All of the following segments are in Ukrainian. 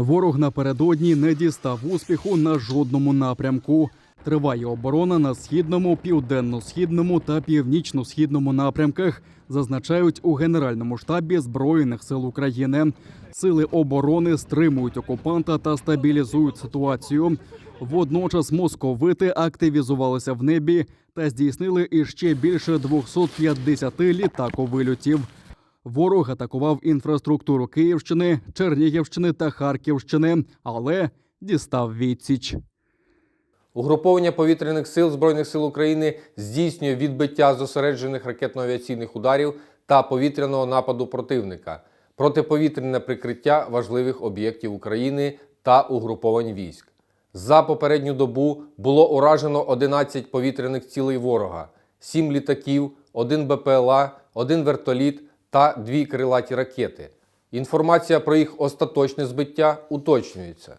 Ворог напередодні не дістав успіху на жодному напрямку. Триває оборона на східному, південно-східному та північно-східному напрямках, зазначають у Генеральному штабі Збройних сил України. Сили оборони стримують окупанта та стабілізують ситуацію. Водночас московити активізувалися в небі та здійснили іще більше 250 літаковильотів. Ворог атакував інфраструктуру Київщини, Чернігівщини та Харківщини, але дістав відсіч. Угруповання повітряних сил Збройних сил України здійснює відбиття зосереджених ракетно-авіаційних ударів та повітряного нападу противника, протиповітряне прикриття важливих об'єктів України та угруповань військ. За попередню добу було уражено 11 повітряних цілей ворога, 7 літаків, 1 БПЛА, 1 вертоліт та 2 крилаті ракети. Інформація про їх остаточне збиття уточнюється.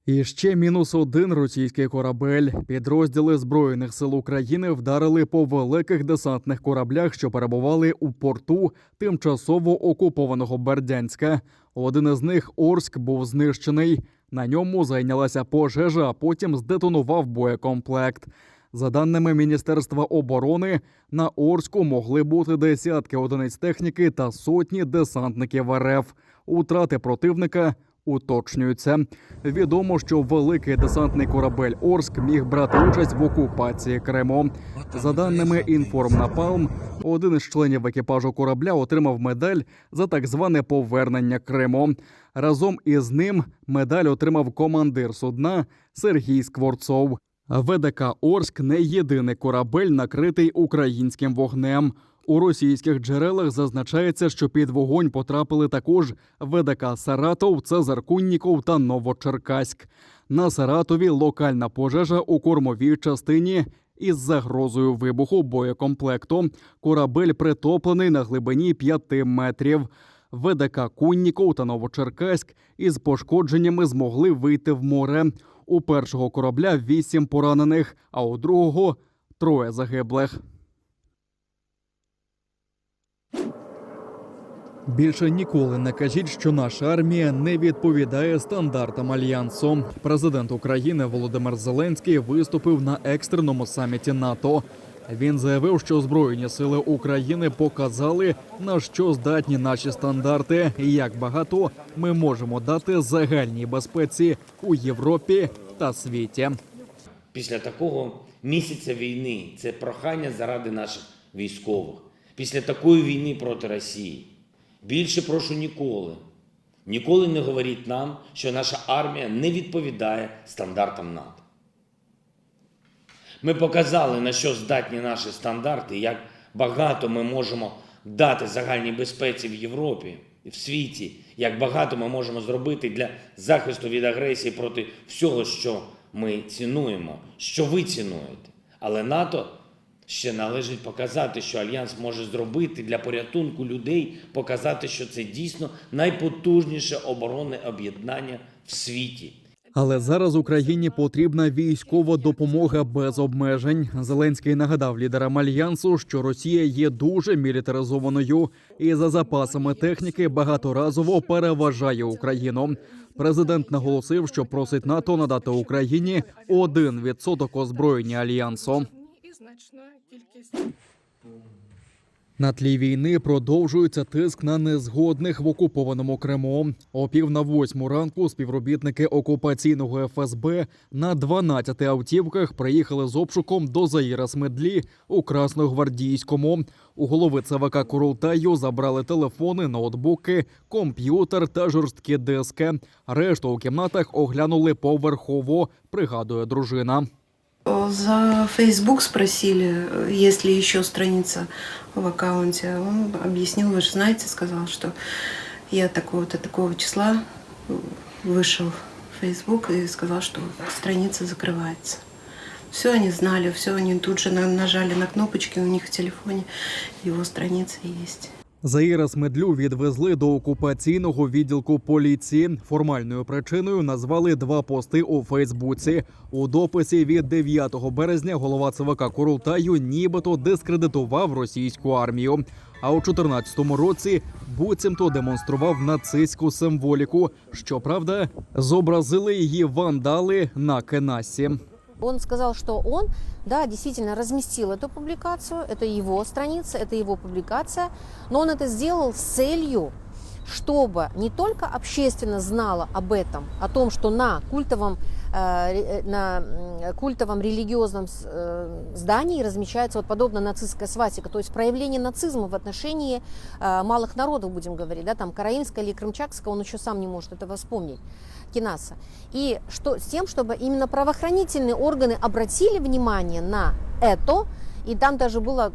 І ще -1 російський корабель. Підрозділи Збройних сил України вдарили по великих десантних кораблях, що перебували у порту тимчасово окупованого Бердянська. Один із них, Орськ, був знищений. На ньому зайнялася пожежа, а потім здетонував боєкомплект. За даними Міністерства оборони, на Орську могли бути десятки одиниць техніки та сотні десантників РФ. Утрати противника уточнюються. Відомо, що великий десантний корабель «Орськ» міг брати участь в окупації Криму. За даними «Інформнапалм», один із членів екіпажу корабля отримав медаль за так зване повернення Криму. Разом із ним медаль отримав командир судна Сергій Скворцов. ВДК «Орськ» – не єдиний корабель, накритий українським вогнем. У російських джерелах зазначається, що під вогонь потрапили також ВДК «Саратов», Цезар Кунніков та Новочеркаськ. На Саратові локальна пожежа у кормовій частині із загрозою вибуху боєкомплекту. Корабель притоплений на глибині 5 метрів. ВДК «Кунніков» та Новочеркаськ із пошкодженнями змогли вийти в море. У першого корабля 8 поранених, а у другого – 3 загиблих. Більше ніколи не кажіть, що наша армія не відповідає стандартам Альянсу. Президент України Володимир Зеленський виступив на екстреному саміті НАТО. Він заявив, що Збройні сили України показали, на що здатні наші стандарти і як багато ми можемо дати загальній безпеці у Європі та світі. Після такого місяця війни це прохання заради наших військових. Після такої війни проти Росії. Більше прошу ніколи не говоріть нам, що наша армія не відповідає стандартам НАТО. Ми показали, на що здатні наші стандарти, як багато ми можемо дати загальній безпеці в Європі і в світі, як багато ми можемо зробити для захисту від агресії проти всього, що ми цінуємо, що ви цінуєте. Але НАТО ще належить показати, що Альянс може зробити для порятунку людей, показати, що це дійсно найпотужніше оборонне об'єднання в світі. Але зараз Україні потрібна військова допомога без обмежень. Зеленський нагадав лідерам Альянсу, що Росія є дуже мілітаризованою і за запасами техніки багаторазово переважає Україну. Президент наголосив, що просить НАТО надати Україні 1% озброєння Альянсу. На тлі війни продовжується тиск на незгодних в окупованому Криму. О 7:45 ранку співробітники окупаційного ФСБ на 12 автівках приїхали з обшуком до Заїра Смедлі у Красногвардійському. У голови ЦВК Курултаю забрали телефони, ноутбуки, комп'ютер та жорсткі диски. Решту у кімнатах оглянули поверхово, пригадує дружина. За Facebook спросили, есть ли еще страница в аккаунте. Он объяснил, вы же знаете, сказал, что я такого-то, такого числа вышел в Facebook и сказал, что страница закрывается. Все они знали, все они тут же нажали на кнопочки, у них в телефоне его страница есть. Заїра Смедлю відвезли до окупаційного відділку поліції. Формальною причиною назвали 2 пости у Фейсбуці. У дописі від 9 березня голова ЦВК Курултаю нібито дискредитував російську армію. а у 14-му році буцімто демонстрував нацистську символіку. Щоправда, зобразили її вандали на Кенасі. Он сказал, что он, да, действительно разместил эту публикацию, это его страница, это его публикация, но он это сделал с целью, чтобы не только общественно знала об этом, о том, что на культовом религиозном здании размещается вот подобная нацистская свастика, то есть проявление нацизма в отношении малых народов, будем говорить, да, там караимская или крымчакская, он еще сам не может этого вспомнить, Кенаса. И с тем, чтобы именно правоохранительные органы обратили внимание на это. И там даже было,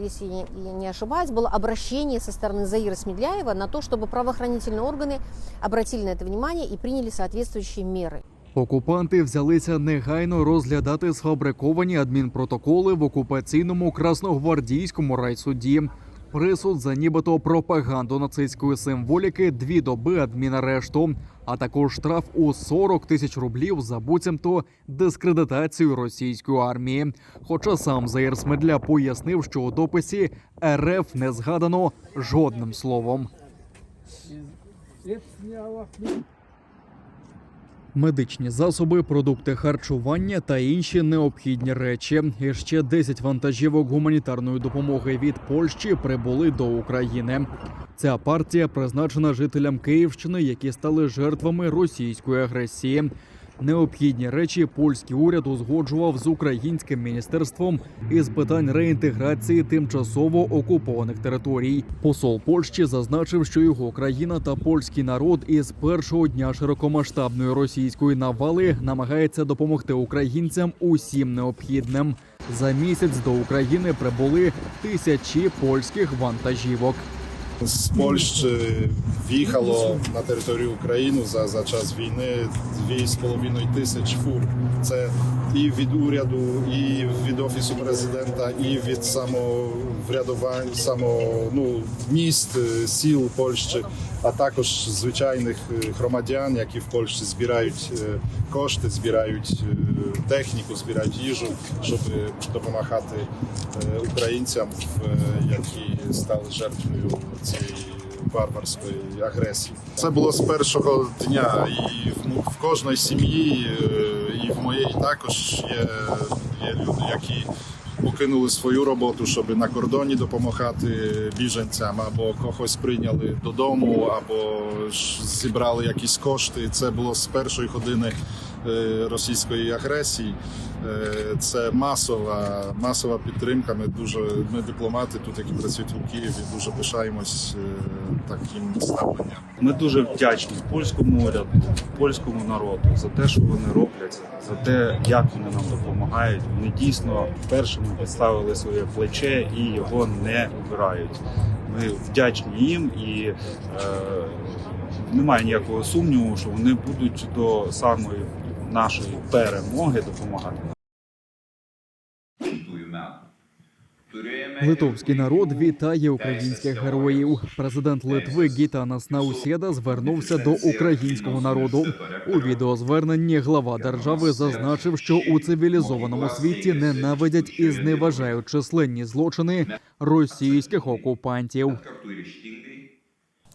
если я не ошибаюсь, было обращение со стороны Заира Смедляева на то, чтобы правоохранительные органы обратили на это внимание и приняли соответствующие меры. Окупанти взялися негайно розглядати сфабриковані адмінпротоколи в окупаційному Красногвардійському райсуді. Присуд за нібито пропаганду нацистської символіки, 2 доби адмінарешту, а також штраф у 40 тисяч рублів за буцімто дискредитацію російської армії. Хоча сам Заїр Смедля пояснив, що у дописі РФ не згадано жодним словом. Медичні засоби, продукти харчування та інші необхідні речі. І ще 10 вантажівок гуманітарної допомоги від Польщі прибули до України. Ця партія призначена жителям Київщини, які стали жертвами російської агресії. Необхідні речі польський уряд узгоджував з українським міністерством із питань реінтеграції тимчасово окупованих територій. Посол Польщі зазначив, що його країна та польський народ із першого дня широкомасштабної російської навали намагається допомогти українцям усім необхідним. За місяць до України прибули тисячі польських вантажівок. З Польщі в'їхало на територію України за час війни 2,5 тисяч фур. Це і від уряду, і від Офісу президента, і від міст, сіл Польщі, а також звичайних громадян, які в Польщі збирають кошти, збирають техніку, збирають їжу, щоб допомагати українцям, які стали жертвою цієї варварської агресії. Це було з першого дня, і в кожній сім'ї, і в моїй також є люди, які покинули свою роботу, щоб на кордоні допомагати біженцям, або когось прийняли додому, або зібрали якісь кошти. Це було з першої години російської агресії. Це масова підтримка. Ми дипломати тут, які працюють у Києві, дуже пишаємось таким ставленням. Ми дуже вдячні польському уряду, польському народу за те, що вони роблять, за те, як вони нам допомагають. Вони дійсно першими підставили своє плече і його не убирають. Ми вдячні їм і немає ніякого сумніву, що вони будуть до самої нашої перемоги допомагати. Литовський народ вітає українських героїв. Президент Литви Гітанас Наусєда звернувся до українського народу. У відеозверненні глава держави зазначив, що у цивілізованому світі ненавидять і зневажають численні злочини російських окупантів.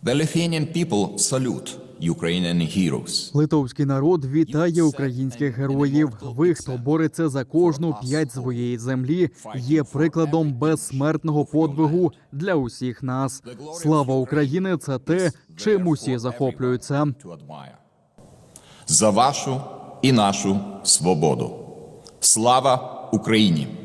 The Lithuanian people salute Ukrainian heroes. Литовський народ вітає українських героїв. Ви, хто бореться за кожну п'ять своєї землі, є прикладом безсмертного подвигу для усіх нас. Слава України – це те, чим усі захоплюються. За вашу і нашу свободу. Слава Україні!